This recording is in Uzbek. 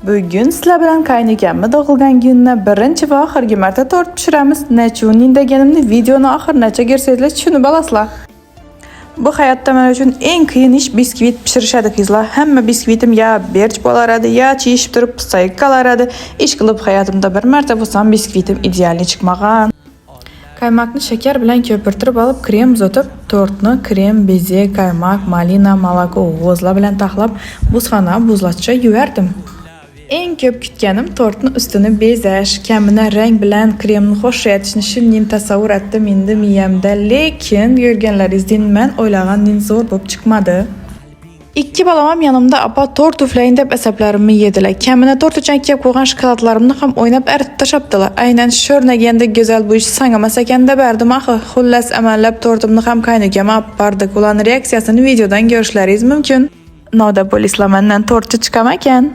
Bugun sizlar bilan qaynikamni tug'ilgan kunini birinchi va oxirgi marta tort pishiramiz. Nechun deganimni videoni oxirigacha ko'rsanglar tushunib olasizlar. Bu hayotda men uchun eng qiyin ish biskvit pishirishadi qizlar. Hamma biskvitim ya berch bo'laradi, ya chishib turib pisayib qolaradi. Ish qilib hayotimda bir marta bo'lsam biskvitim idealni chiqmagan. Qaymoqni shakar bilan ko'pirtirib olib, krem zotib, tortni krem, beze, qaymoq, malina, moloko, g'o'zla bilan taxlab, buzxona buzlatcha yuvardim. Eng ko'p kutganim tortni ustini bezash, kamina rang bilan kremni xo'shaytirishni shunday tasavvur etdim endi miyamda, lekin ko'rganlaringizdek men o'ylagandan zo'r bo'lib chiqmadi. Ikki balam yanımda apa tort uflayin deb asablarimni yedilar. Kamina tort uchun kelib qo'ygan shokoladlarimni ham o'ynab aritib tashlabdilar. Aynan sho'rnaganda go'zal bu ish sangamas ekan deb berdim axir. Xullas amallab tortimni ham qaynukama olib bordik. Ularning reaksiyasini videodan ko'rishlaringiz mumkin. Noda polislar mendan tortchi chiqam ekan.